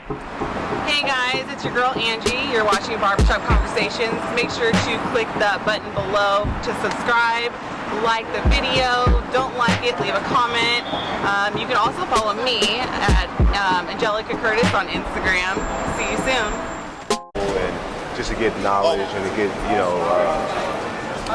Hey guys, it's your girl Angie. You're watching Barbershop Conversations. Make sure to click the button below to subscribe, like the video. Don't like it, leave a comment. You can also follow me at Angelica Curtis on Instagram. See you soon. And just to get knowledge and to get,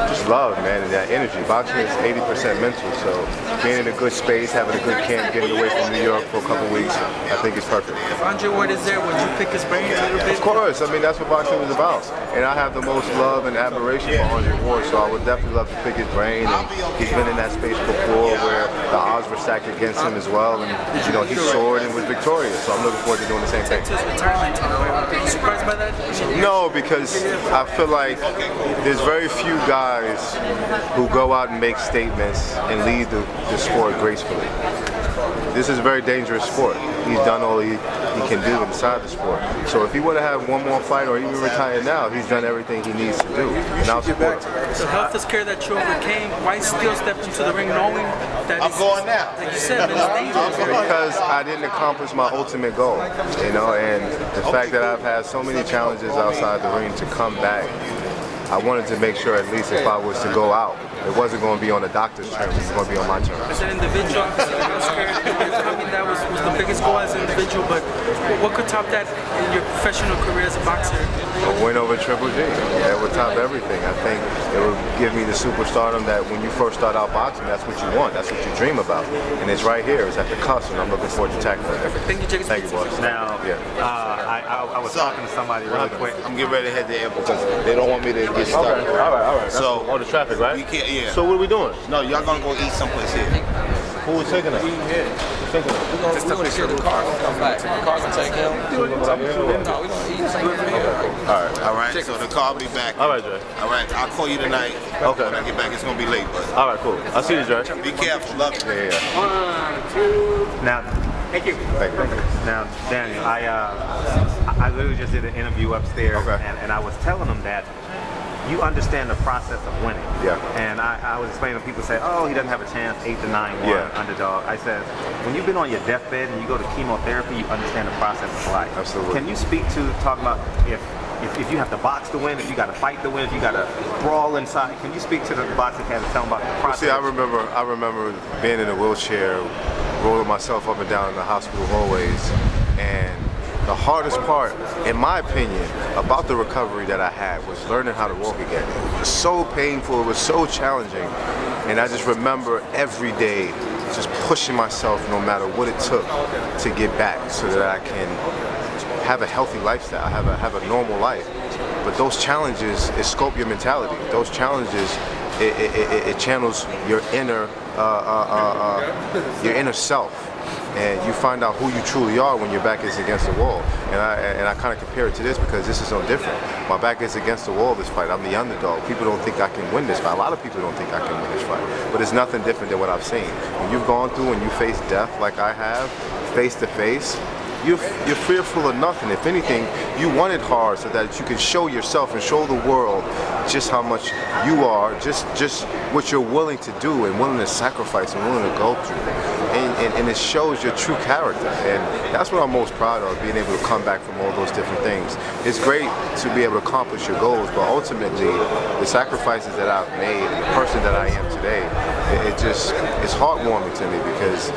just love, man, and that energy. Boxing is 80% mental, so being in a good space, having a good camp, getting away from New York for a couple weeks, I think it's perfect. If Andre Ward is there, would you pick his brains a little bit? Of course, I mean, that's what boxing is about. And I have the most love and admiration for Andre Ward, so I would definitely love to pick his brain. And he's been in that space before where the odds were stacked against him as well, and he soared and was victorious, so I'm looking forward to doing the same thing. Are you surprised by that? No, because I feel like there's very few guys who go out and make statements and lead the sport gracefully. This is a very dangerous sport. He's done all he can do inside the sport. So if he were to have one more fight or even retire now, he's done everything he needs to do. And I'll support him. The health scare that you overcame, why still step into the ring knowing that I'm going now. Like you said, man, it's dangerous. Because I didn't accomplish my ultimate goal, and the fact that I've had so many challenges outside the ring to come back, I wanted to make sure at least if I was to go out, it wasn't going to be on the doctor's terms, it was going to be on my terms. As an individual, obviously the health scare, I mean, that was the biggest goal as an individual, but what could top that in your professional career as a boxer? A win over Triple G. Yeah, it would top everything. I think it would give me the superstardom that when you first start out boxing, that's what you want, that's what you dream about. And it's right here, it's at the cusp, and I'm looking forward to tackling it. Thank you, Jacob. Thank you, boss. Now, I was talking to somebody really quick. I'm getting ready to head there because they don't want me to get stuck. Okay. All right. So, all the traffic, right? we can't, yeah. So what are we doing? No, y'all gonna go eat someplace here. Who is taking us? Who's taking us? We're going to see the car gonna come back. The car gonna take him. No, we're gonna eat something here. All right, so the car will be back. All right, Dre. All right, I'll call you tonight. Okay. When I get back, it's gonna be late, but All right, cool. I'll see you, Dre. be careful. Love you. Yeah. Now, Thank you. now, Daniel, I literally just did an interview upstairs, Okay. and I was telling them that you understand the process of winning. Yeah. And I was explaining to people say, oh, he doesn't have a chance, 8-9-1 Yeah. underdog. I said, when you've been on your deathbed and you go to chemotherapy, you understand the process of life. Absolutely. Can you speak to talk about if you have to box to win, if you got to fight to win, if you got to brawl inside? Can you speak to the boxing fans and tell them about the process? See, I remember being in a wheelchair, rolling myself up and down in the hospital hallways, and the hardest part, in my opinion, about the recovery that I had was learning how to walk again. It was so painful, it was so challenging, and I just remember every day just pushing myself no matter what it took to get back so that I can have a healthy lifestyle, have a normal life. But those challenges, it sculpt your mentality. Those challenges, it channels your inner self. And you find out who you truly are when your back is against the wall. And I kind of compare it to this because this is no different. My back is against the wall this fight. I'm the underdog. People don't think I can win this fight. A lot of people don't think I can win this fight. But it's nothing different than what I've seen. When you've gone through and you face death like I have, face to face, you're fearful of nothing. If anything, you want it hard so that you can show yourself and show the world just how much you are, just what you're willing to do and willing to sacrifice and willing to go through. And it shows your true character. And that's what I'm most proud of, being able to come back from all those different things. It's great to be able to accomplish your goals, but ultimately, the sacrifices that I've made and the person that I am today, it's heartwarming to me because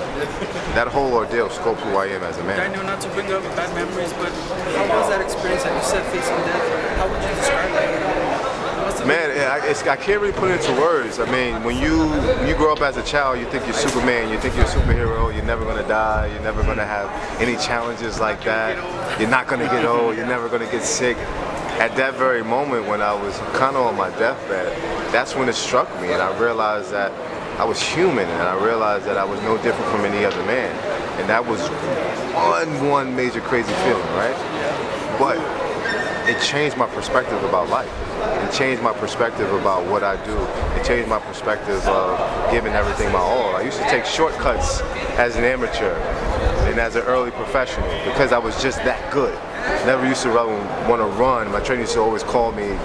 that whole ordeal sculpted who I am as a man. Daniel, not to bring up bad memories, but how was that experience that you said facing death? How would you describe that? Man, I can't really put it into words. I mean, when you grow up as a child, you think you're Superman, you think you're a superhero, you're never gonna die, you're never gonna have any challenges like that, you're not gonna get old, you're never gonna get sick. At that very moment when I was kind of on my deathbed, that's when it struck me, and I realized that I was human, and I realized that I was no different from any other man. And that was one major crazy feeling, right? But it changed my perspective about life. It changed my perspective about what I do. It changed my perspective of giving everything my all. I used to take shortcuts as an amateur and as an early professional because I was just that good. Never used to want to run. My trainer used to always call me,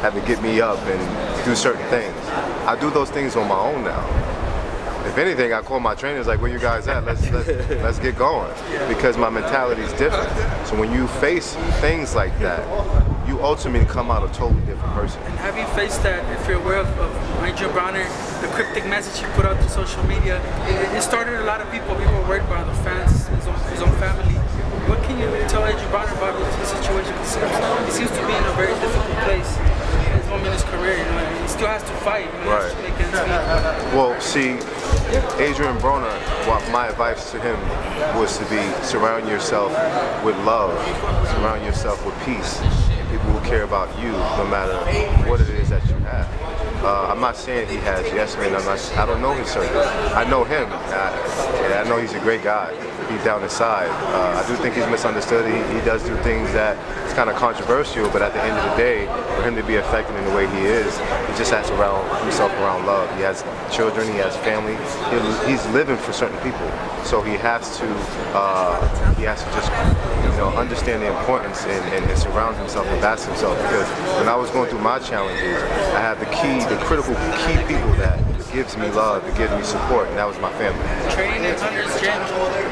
have to get me up and do certain things. I do those things on my own now. If anything, I call my trainers like, where you guys at? Let's get going, because my mentality is different. So when you face things like that, you ultimately come out a totally different person. And have you faced that, if you're aware of Adrian Bronner, the cryptic message he put out to social media? It started a lot of people. People were worried about the fans, his own family. What can you tell Adrian Bronner about his situation? He seems to be in a very difficult place at this moment in his career. You know, he still has to fight. He has to make ends meet. Well, see, Adrian Broner, my advice to him was to surround yourself with love, surround yourself with peace, people who care about you, no matter what it is that you have. I'm not saying he has yes men. I don't know his circle. I know him. I know he's a great guy. He's down inside. I do think he's misunderstood. He does do things that it's kind of controversial, but at the end of the day, for him to be effective in the way he is, he just has to surround himself around love. He has children. He has family. He's living for certain people, so he has to just understand the importance and surround himself and bask himself. Because when I was going through my challenges, I have the critical key people that gives me love, that gives me support, and that was my family. Training in Hunter's gym,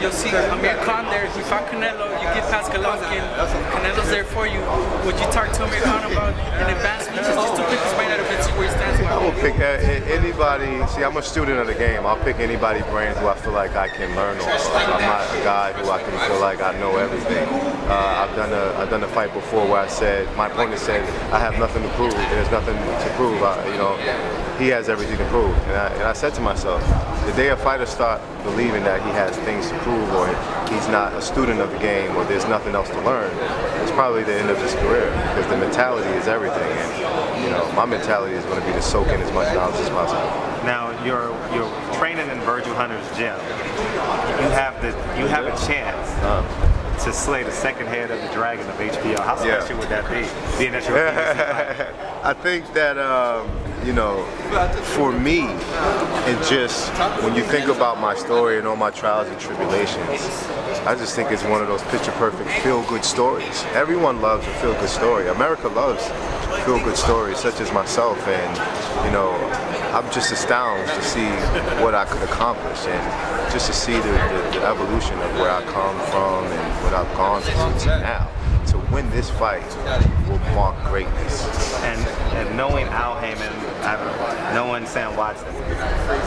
you'll see Amir Khan there. He fought Canelo. You get past Golovkin. Canelo's there for you. Would you talk to Amir Khan about an advancement? Just to pick his brain out of it, see where he stands. I will pick anybody. See, I'm a student of the game. I'll pick anybody's brain who I feel like I can learn on. I'm not a guy who I can feel like I know everything. I've done a fight before where my opponent said, I have nothing to prove. There's nothing to prove. He has everything to prove. And I said to myself, the day a fighter starts believing that he has things to prove, or he's not a student of the game, or there's nothing else to learn, it's probably the end of his career, because the mentality is everything. And my mentality is going to be to soak in as much knowledge as possible. Now you're training in Virgil Hunter's gym. You have a chance to slay the second head of the dragon of HBO. How special would that be? Being that you're a UFC I think that for me, it just, when you think about my story and all my trials and tribulations, I just think it's one of those picture-perfect feel-good stories. Everyone loves a feel-good story. America loves feel-good stories, such as myself, and I'm just astounded to see what I could accomplish, and just to see the evolution of where I come from and what I've gone through to now. To win this fight will mark greatness. And knowing Al Heyman, knowing Sam Watson,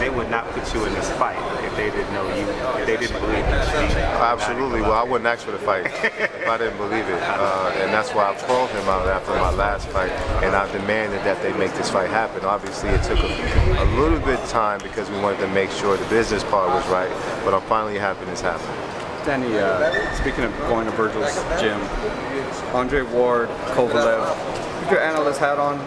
they would not put you in this fight if they didn't know you, if they didn't believe in you. Absolutely. Well, I wouldn't ask for the fight if I didn't believe it. And that's why I called him out after my last fight, and I demanded that they make this fight happen. Obviously, it took a little bit of time because we wanted to make sure the business part was right, but I'm finally happy this happened. Danny, speaking of going to Virgil's gym, Andre Ward, Kovalev, put your analyst hat on,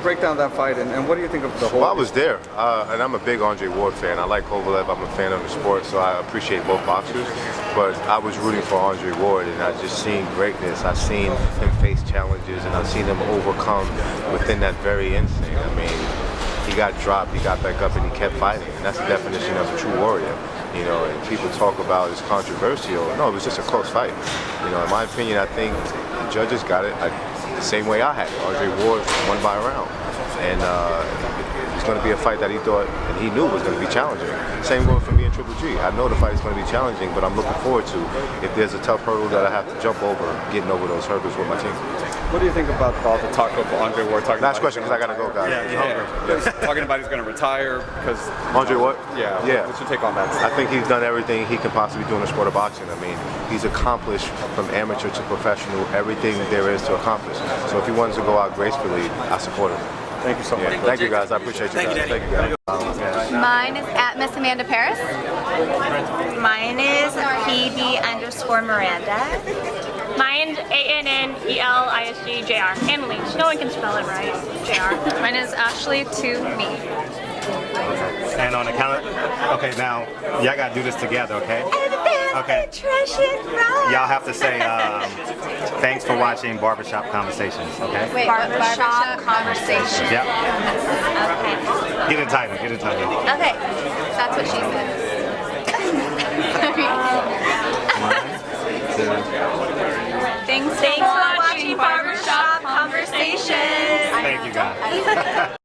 break down that fight, and what do you think of the whole? Well, I was there, and I'm a big Andre Ward fan. I like Kovalev, I'm a fan of the sport, so I appreciate both boxers, but I was rooting for Andre Ward, and I just seen greatness. I've seen him face challenges, and I've seen him overcome within that very instinct. I mean, he got dropped, he got back up, and he kept fighting, and that's the definition of a true warrior. And people talk about it's controversial. No, it was just a close fight. In my opinion, I think the judges got it the same way I had it. Andre Ward won by a round. And it's going to be a fight that he thought and he knew was going to be challenging. Same goes for me in Triple G. I know the fight is going to be challenging, but I'm looking forward to, if there's a tough hurdle that I have to jump over, getting over those hurdles with my team. What do you think about all the talk of Andre Ward talking Last about... question, because I got to go, guys. Yeah, you're hungry. Talking about he's going to retire because... Andre what? Yeah. What's your take on that? I think he's done everything he can possibly do in the sport of boxing. I mean, he's accomplished from amateur to professional everything there is to accomplish. So if he wants to go out gracefully, I support him. Thank you so much. Thank you, guys. I appreciate you guys. Thank you, guys. Mine is at Miss Amanda Paris. Mine is PB_Miranda. Mine's ANNELISGJR. Ann Leach. No one can spell it right. JR. Mine is Ashley to me. And on the count okay, now y'all gotta do this together, okay? Okay. Y'all have to say thanks for watching Barbershop Conversations, okay? Wait, Barbershop Conversations. Yep. Okay. Get it title, get it title. Okay, that's what she said. Thanks for watching Barbershop Conversations. Thank you, guys.